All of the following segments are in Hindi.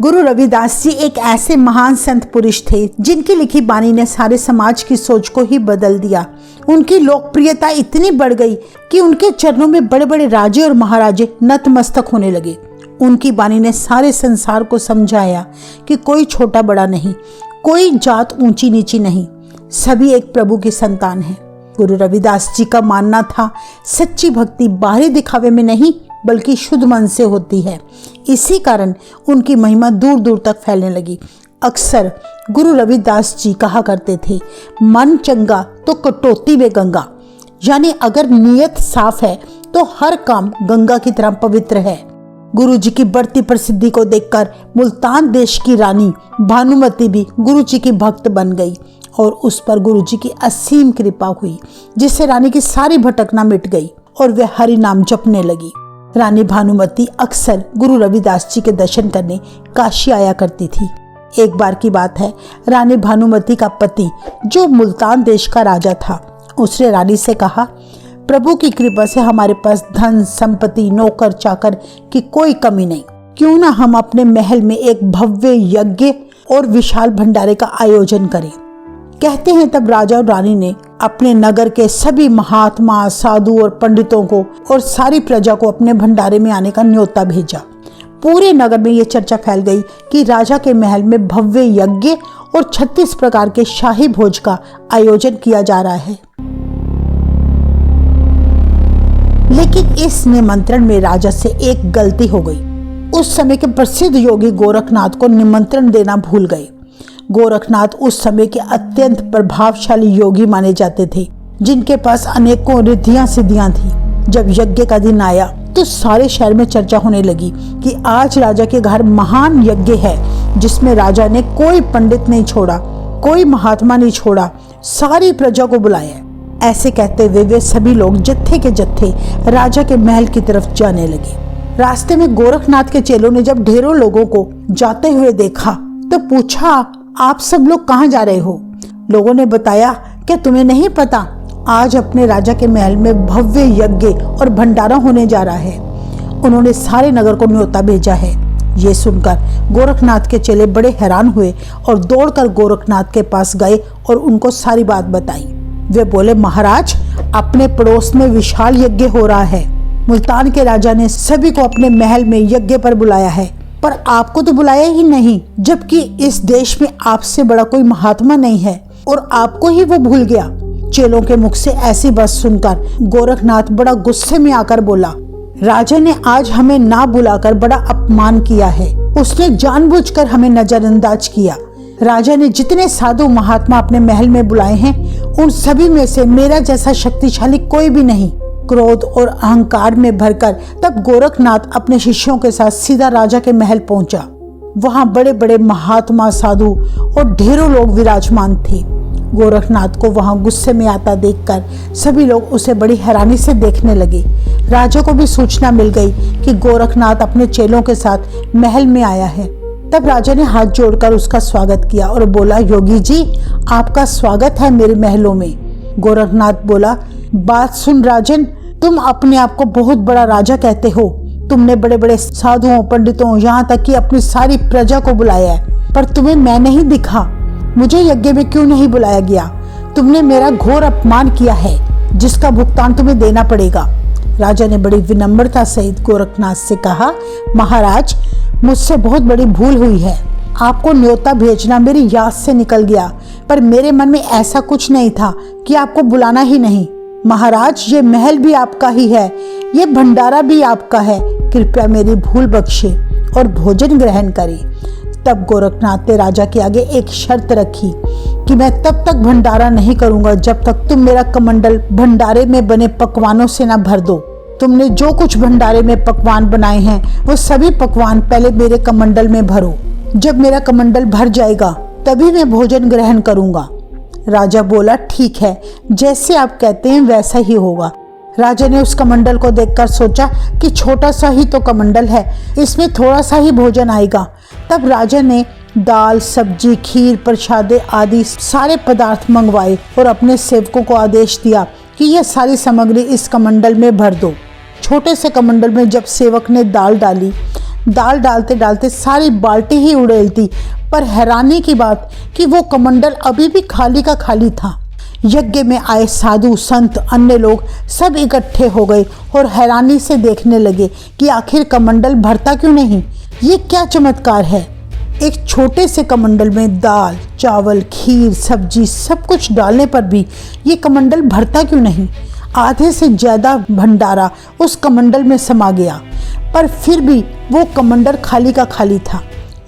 गुरु रविदास जी एक ऐसे महान संत पुरुष थे जिनकी लिखी बानी ने सारे समाज की सोच को ही बदल दिया। उनकी लोकप्रियता इतनी बढ़ गई कि उनके चरणों में बड़े बड़े राजे और महाराजे नतमस्तक होने लगे। उनकी बानी ने सारे संसार को समझाया कि कोई छोटा बड़ा नहीं, कोई जात ऊंची नीची नहीं, सभी एक प्रभु की संतान है। गुरु रविदास जी का मानना था सच्ची भक्ति बाहरी दिखावे में नहीं बल्कि शुद्ध मन से होती है। इसी कारण उनकी महिमा दूर दूर तक फैलने लगी। अक्सर गुरु रविदास जी कहा करते थे, मन चंगा तो कटौती में गंगा, यानी अगर नीयत साफ है तो हर काम गंगा की तरह पवित्र है। गुरु जी की बढ़ती प्रसिद्धि को देखकर मुल्तान देश की रानी भानुमति भी गुरु जी की भक्त बन गई और उस पर गुरु जी की असीम कृपा हुई, जिससे रानी की सारी भटकना मिट गई और वह हरि नाम जपने लगी। रानी भानुमति अक्सर गुरु रविदास जी के दर्शन करने काशी आया करती थी। एक बार की बात है, रानी भानुमति का पति जो मुल्तान देश का राजा था, उसने रानी से कहा, प्रभु की कृपा से हमारे पास धन संपत्ति नौकर चाकर की कोई कमी नहीं, क्यों ना हम अपने महल में एक भव्य यज्ञ और विशाल भंडारे का आयोजन करें। कहते हैं तब राजा और रानी ने अपने नगर के सभी महात्मा साधु और पंडितों को और सारी प्रजा को अपने भंडारे में आने का न्योता भेजा। पूरे नगर में यह चर्चा फैल गई कि राजा के महल में भव्य यज्ञ और 36 प्रकार के शाही भोज का आयोजन किया जा रहा है। लेकिन इस निमंत्रण में राजा से एक गलती हो गई। उस समय के प्रसिद्ध योगी गोरखनाथ को निमंत्रण देना भूल गए। गोरखनाथ उस समय के अत्यंत प्रभावशाली योगी माने जाते थे, जिनके पास अनेकों रिद्धियां सिद्धियां थी। जब यज्ञ का दिन आया तो सारे शहर में चर्चा होने लगी कि आज राजा के घर महान यज्ञ है, जिसमें राजा ने कोई पंडित नहीं छोड़ा, कोई महात्मा नहीं छोड़ा, सारी प्रजा को बुलाया। ऐसे कहते हुए वे सभी लोग जत्थे के जत्थे राजा के महल की तरफ जाने लगे। रास्ते में गोरखनाथ के चेलों ने जब ढेरों लोगों को जाते हुए देखा तो पूछा, आप सब लोग कहाँ जा रहे हो? लोगों ने बताया, क्या तुम्हें नहीं पता, आज अपने राजा के महल में भव्य यज्ञ और भंडारा होने जा रहा है। उन्होंने सारे नगर को न्योता भेजा है। ये सुनकर गोरखनाथ के चेले बड़े हैरान हुए और दौड़कर गोरखनाथ के पास गए और उनको सारी बात बताई। वे बोले, महाराज, अपने पड़ोस में विशाल यज्ञ हो रहा है। मुल्तान के राजा ने सभी को अपने महल में यज्ञ पर बुलाया है, पर आपको तो बुलाया ही नहीं, जबकि इस देश में आपसे बड़ा कोई महात्मा नहीं है और आपको ही वो भूल गया। चेलों के मुख से ऐसी बात सुनकर गोरखनाथ बड़ा गुस्से में आकर बोला, राजा ने आज हमें ना बुलाकर बड़ा अपमान किया है। उसने जानबूझकर हमें नजरअंदाज किया। राजा ने जितने साधु महात्मा अपने महल में बुलाए हैं, उन सभी में से मेरा जैसा शक्तिशाली कोई भी नहीं। क्रोध और अहंकार में भरकर तब गोरखनाथ अपने शिष्यों के साथ सीधा राजा के महल पहुंचा। वहां बड़े बड़े महात्मा साधु और ढेरों लोग विराजमान थे। गोरखनाथ को वहां गुस्से में आता देखकर सभी लोग उसे बड़ी हैरानी से देखने लगे। राजा को भी सूचना मिल गई कि गोरखनाथ अपने चेलों के साथ महल में आया है। तब राजा ने हाथ जोड़कर उसका स्वागत किया और बोला, योगी जी, आपका स्वागत है मेरे महलों में। गोरखनाथ बोला, बात सुन राजन, तुम अपने आप को बहुत बड़ा राजा कहते हो। तुमने बड़े बड़े साधुओं पंडितों यहाँ तक कि अपनी सारी प्रजा को बुलाया है, पर तुम्हें मैं नहीं दिखा। मुझे यज्ञ में क्यों नहीं बुलाया गया? तुमने मेरा घोर अपमान किया है, जिसका भुगतान तुम्हें देना पड़ेगा। राजा ने बड़ी विनम्रता सहित गोरखनाथ से कहा, महाराज, मुझसे बहुत बड़ी भूल हुई है। आपको न्योता भेजना मेरी याद से निकल गया, पर मेरे मन में ऐसा कुछ नहीं था कि आपको बुलाना ही नहीं। महाराज, ये महल भी आपका ही है, ये भंडारा भी आपका है। कृपया मेरी भूल बख्शे और भोजन ग्रहण करें। तब गोरखनाथ ने राजा के आगे एक शर्त रखी कि मैं तब तक भंडारा नहीं करूंगा जब तक तुम मेरा कमंडल भंडारे में बने पकवानों से न भर दो। तुमने जो कुछ भंडारे में पकवान बनाए हैं, वो सभी पकवान पहले मेरे कमंडल में भरो। जब मेरा कमंडल भर जाएगा तभी मैं भोजन ग्रहण करूंगा। राजा बोला, ठीक है, जैसे आप कहते हैं वैसा ही होगा। राजा ने उस कमंडल को देखकर सोचा कि छोटा सा ही तो कमंडल है, इसमें थोड़ा सा ही भोजन आएगा। तब राजा ने दाल, सब्जी, खीर, प्रसादे आदि सारे पदार्थ मंगवाए और अपने सेवकों को आदेश दिया कि यह सारी सामग्री इस कमंडल में भर दो। छोटे से कमंडल में जब सेवक ने दाल डाली दाल डालते डालते सारी बाल्टी ही उड़ेलती। पर हैरानी की बात कि वो कमंडल अभी भी खाली का खाली था। यज्ञ में आए साधु संत अन्य लोग सब इकट्ठे हो गए और हैरानी से देखने लगे कि आखिर कमंडल भरता क्यों नहीं। ये क्या चमत्कार है। एक छोटे से कमंडल में दाल चावल खीर सब्जी सब कुछ डालने पर भी ये कमंडल भरता क्यों नहीं। आधे से ज़्यादा भंडारा उस कमंडल में समा गया, पर फिर भी वो कमंडल खाली का खाली था।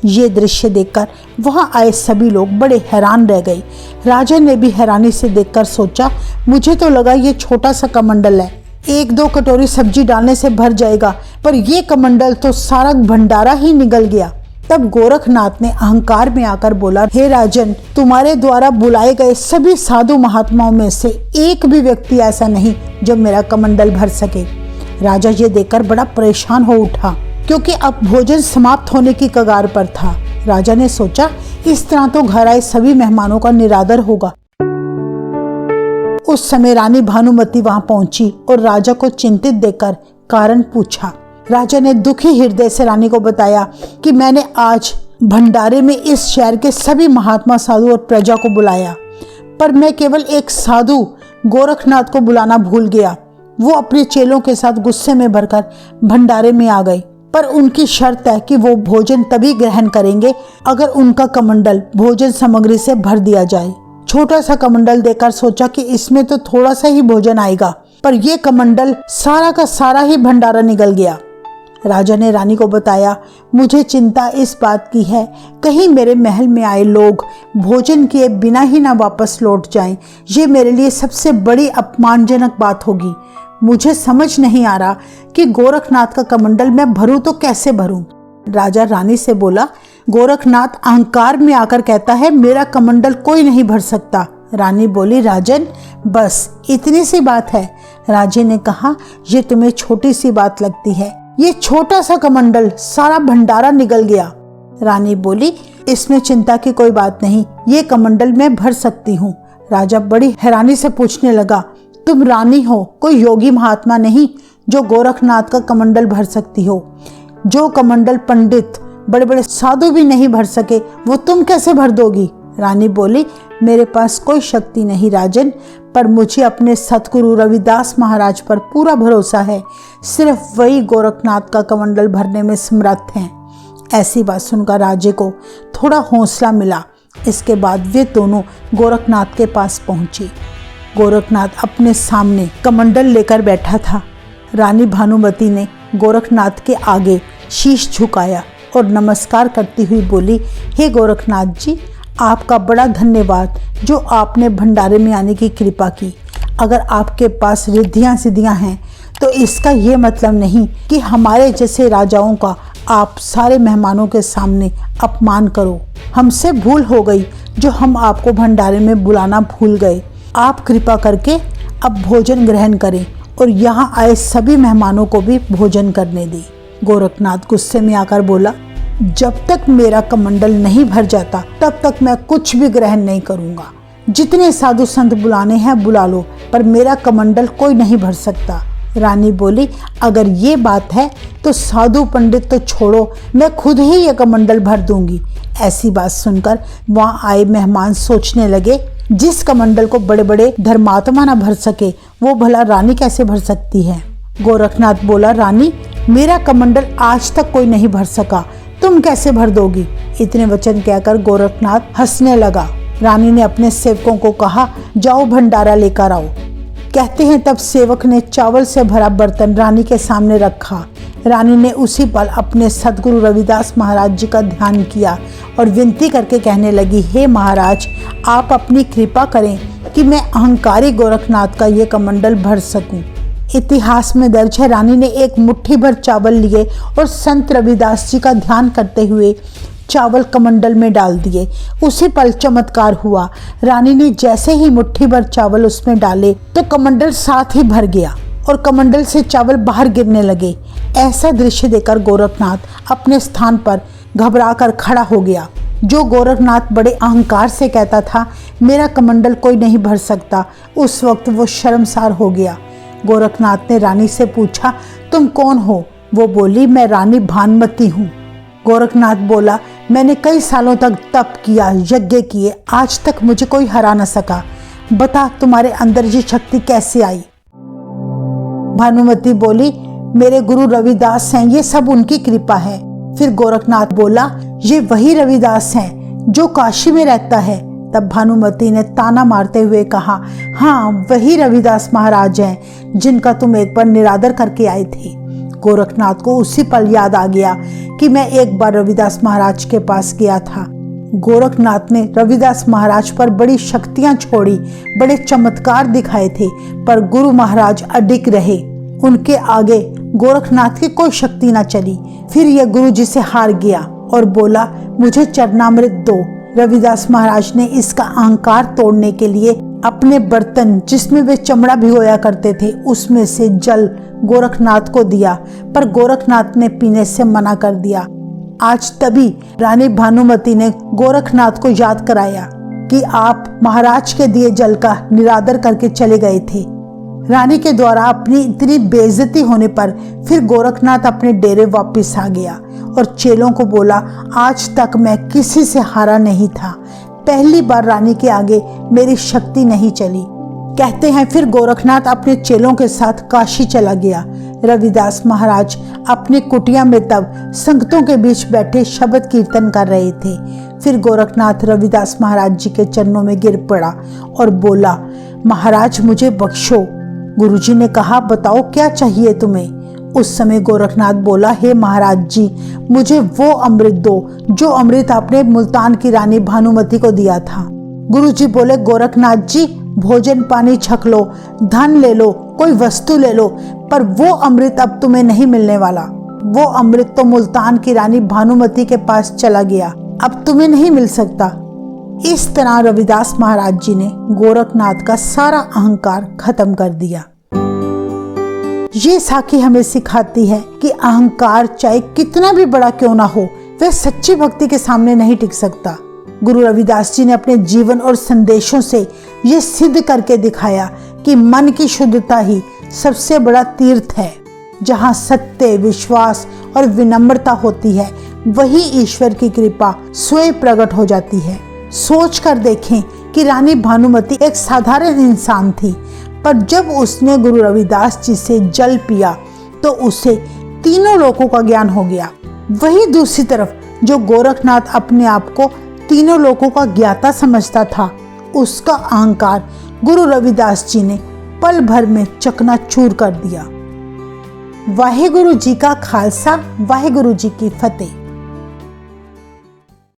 ये दृश्य देखकर वहाँ आए सभी लोग बड़े हैरान रह गए। राजा ने भी हैरानी से देखकर सोचा, मुझे तो लगा ये छोटा सा कमंडल है, 1-2 कटोरी सब्जी डालने से भर जाएगा, पर ये कमंडल तो सारा भंडारा ही निगल गया। तब गोरखनाथ ने अहंकार में आकर बोला, हे राजन, तुम्हारे द्वारा बुलाए गए सभी साधु महात्माओं में से एक भी व्यक्ति ऐसा नहीं जो मेरा कमंडल भर सके। राजा ये देखकर बड़ा परेशान हो उठा, क्योंकि अब भोजन समाप्त होने की कगार पर था। राजा ने सोचा, इस तरह तो घर आए सभी मेहमानों का निरादर होगा। उस समय रानी भानुमती वहां पहुंची और राजा को चिंतित देखकर कारण पूछा। राजा ने दुखी हृदय से रानी को बताया कि मैंने आज भंडारे में इस शहर के सभी महात्मा साधु और प्रजा को बुलाया, पर मैं केवल एक साधु गोरखनाथ को बुलाना भूल गया। वो अपने चेलों के साथ गुस्से में भरकर भंडारे में आ गए, पर उनकी शर्त है कि वो भोजन तभी ग्रहण करेंगे अगर उनका कमंडल भोजन सामग्री से भर दिया जाए। छोटा सा कमंडल देखकर सोचा कि इसमें तो थोड़ा सा ही भोजन आएगा, पर यह कमंडल सारा का सारा ही भंडारा निकल गया। राजा ने रानी को बताया, मुझे चिंता इस बात की है, कहीं मेरे महल में आए लोग भोजन किए बिना ही ना वापस लौट जाएं। ये मेरे लिए सबसे बड़ी अपमानजनक बात होगी। मुझे समझ नहीं आ रहा कि गोरखनाथ का कमंडल मैं भरूं तो कैसे भरूं। राजा रानी से बोला, गोरखनाथ अहंकार में आकर कहता है मेरा कमंडल कोई नहीं भर सकता। रानी बोली, राजन बस इतनी सी बात है। राजे ने कहा, ये तुम्हें छोटी सी बात लगती है, ये छोटा सा कमंडल सारा भंडारा निकल गया। रानी बोली, इसमें चिंता की कोई बात नहीं, ये कमंडल मैं भर सकती हूँ। राजा बड़ी हैरानी से पूछने लगा, तुम रानी हो, कोई योगी महात्मा नहीं जो गोरखनाथ का कमंडल भर सकती हो? जो कमंडल पंडित बड़े बड़े साधु भी नहीं भर सके वो तुम कैसे भर दोगी? रानी बोली, मेरे पास कोई शक्ति नहीं राजन, पर मुझे अपने सतगुरु रविदास महाराज पर पूरा भरोसा है, सिर्फ वही गोरखनाथ का कमंडल भरने में समर्थ हैं। ऐसी बात सुनकर राजे को थोड़ा हौसला मिला। इसके बाद वे दोनों गोरखनाथ के पास पहुंचे। गोरखनाथ अपने सामने कमंडल लेकर बैठा था। रानी भानुमती ने गोरखनाथ के आगे शीश झुकाया और नमस्कार करती हुई बोली, हे गोरखनाथ जी, आपका बड़ा धन्यवाद जो आपने भंडारे में आने की कृपा की। अगर आपके पास रिद्धियाँ सिद्धियाँ हैं तो इसका ये मतलब नहीं कि हमारे जैसे राजाओं का आप सारे मेहमानों के सामने अपमान करो। हमसे भूल हो गई जो हम आपको भंडारे में बुलाना भूल गए। आप कृपा करके अब भोजन ग्रहण करें और यहाँ आए सभी मेहमानों को भी भोजन करने दें। गोरखनाथ गुस्से में आकर बोला, जब तक मेरा कमंडल नहीं भर जाता तब तक मैं कुछ भी ग्रहण नहीं करूँगा। जितने साधु संत बुलाने हैं बुला लो, पर मेरा कमंडल कोई नहीं भर सकता। रानी बोली, अगर ये बात है तो साधु पंडित तो छोड़ो, मैं खुद ही ये कमंडल भर दूंगी। ऐसी बात सुनकर वहाँ आए मेहमान सोचने लगे, जिस कमंडल को बड़े बड़े धर्मात्मा न भर सके वो भला रानी कैसे भर सकती है। गोरखनाथ बोला, रानी मेरा कमंडल आज तक कोई नहीं भर सका, तुम कैसे भर दोगी? इतने वचन कहकर गोरखनाथ हंसने लगा। रानी ने अपने सेवकों को कहा, जाओ भंडारा लेकर आओ। कहते हैं तब सेवक ने चावल से भरा बर्तन रानी के सामने रखा। रानी ने उसी पल अपने सदगुरु रविदास महाराज जी का ध्यान किया और विनती करके कहने लगी, हे महाराज, आप अपनी कृपा करें कि मैं अहंकारी गोरखनाथ का ये कमंडल भर सकूं। इतिहास में दर्ज है, रानी ने एक मुट्ठी भर चावल लिए और संत रविदास जी का ध्यान करते हुए चावल कमंडल में डाल दिए। उसी पल चमत्कार हुआ। रानी ने जैसे ही मुट्ठी भर चावल उसमें डाले तो कमंडल साथ ही भर गया और कमंडल से चावल बाहर गिरने लगे। ऐसा दृश्य देखकर गोरखनाथ अपने स्थान पर घबरा कर खड़ा हो गया। जो गोरखनाथ बड़े अहंकार से कहता था मेरा कमंडल कोई नहीं भर सकता, उस वक्त वो शर्मसार हो गया। गोरखनाथ ने रानी से पूछा, तुम कौन हो? वो बोली, मैं रानी भानुमति हूँ। गोरखनाथ बोला, मैंने कई सालों तक तप किया, यज्ञ किए, आज तक मुझे कोई हरा न सका। बता तुम्हारे अंदर ये शक्ति कैसे आई? भानुमति बोली, मेरे गुरु रविदास हैं, ये सब उनकी कृपा है। फिर गोरखनाथ बोला, ये वही रविदास हैं जो काशी में रहता है। तब भानुमति ने ताना मारते हुए कहा, हाँ वही रविदास महाराज हैं जिनका तुम एक बार निरादर करके आए थे। गोरखनाथ को उसी पल याद आ गया कि मैं एक बार रविदास महाराज के पास गया था। गोरखनाथ ने रविदास महाराज पर बड़ी शक्तियां छोड़ी, बड़े चमत्कार दिखाए थे, पर गुरु महाराज अडिग रहे। उनके आगे गोरखनाथ की कोई शक्ति न चली। फिर यह गुरु जी से हार गया और बोला, मुझे चरणामृत दो। रविदास महाराज ने इसका अहंकार तोड़ने के लिए अपने बर्तन जिसमें वे चमड़ा भिगोया करते थे उसमें से जल गोरखनाथ को दिया, पर गोरखनाथ ने पीने से मना कर दिया। आज तभी रानी भानुमति ने गोरखनाथ को याद कराया कि आप महाराज के दिए जल का निरादर करके चले गए थे। रानी के द्वारा अपनी इतनी बेइज्जती होने पर फिर गोरखनाथ अपने डेरे वापस आ गया और चेलों को बोला, आज तक मैं किसी से हारा नहीं था, पहली बार रानी के आगे मेरी शक्ति नहीं चली। कहते हैं फिर गोरखनाथ अपने चेलों के साथ काशी चला गया। रविदास महाराज अपनी कुटिया में तब संगतों के बीच बैठे शब्द कीर्तन कर रहे थे। फिर गोरखनाथ रविदास महाराज जी के चरणों में गिर पड़ा और बोला, महाराज मुझे बख्शो। गुरुजी ने कहा, बताओ क्या चाहिए तुम्हें? उस समय गोरखनाथ बोला, हे महाराज जी, मुझे वो अमृत दो जो अमृत आपने मुल्तान की रानी भानुमति को दिया था। गुरुजी बोले, गोरखनाथ जी भोजन पानी छक लो, धन ले लो, कोई वस्तु ले लो, पर वो अमृत अब तुम्हें नहीं मिलने वाला। वो अमृत तो मुल्तान की रानी भानुमति के पास चला गया, अब तुम्हें नहीं मिल सकता। इस तरह रविदास महाराज जी ने गोरखनाथ का सारा अहंकार खत्म कर दिया। ये साखी हमें सिखाती है कि अहंकार चाहे कितना भी बड़ा क्यों ना हो, वह सच्ची भक्ति के सामने नहीं टिक सकता। गुरु रविदास जी ने अपने जीवन और संदेशों से ये सिद्ध करके दिखाया कि मन की शुद्धता ही सबसे बड़ा तीर्थ है। जहाँ सत्य, विश्वास और विनम्रता होती है, वही ईश्वर की कृपा स्वयं प्रकट हो जाती है। सोच कर देखें कि रानी भानुमति एक साधारण इंसान थी, पर जब उसने गुरु रविदास जी से जल पिया तो उसे तीनों लोकों का ज्ञान हो गया। वही दूसरी तरफ जो गोरखनाथ अपने आप को तीनों लोकों का ज्ञाता समझता था, उसका अहंकार गुरु रविदास जी ने पल भर में चकनाचूर कर दिया। वाहेगुरु जी का खालसा, वाहेगुरु जी की फतेह।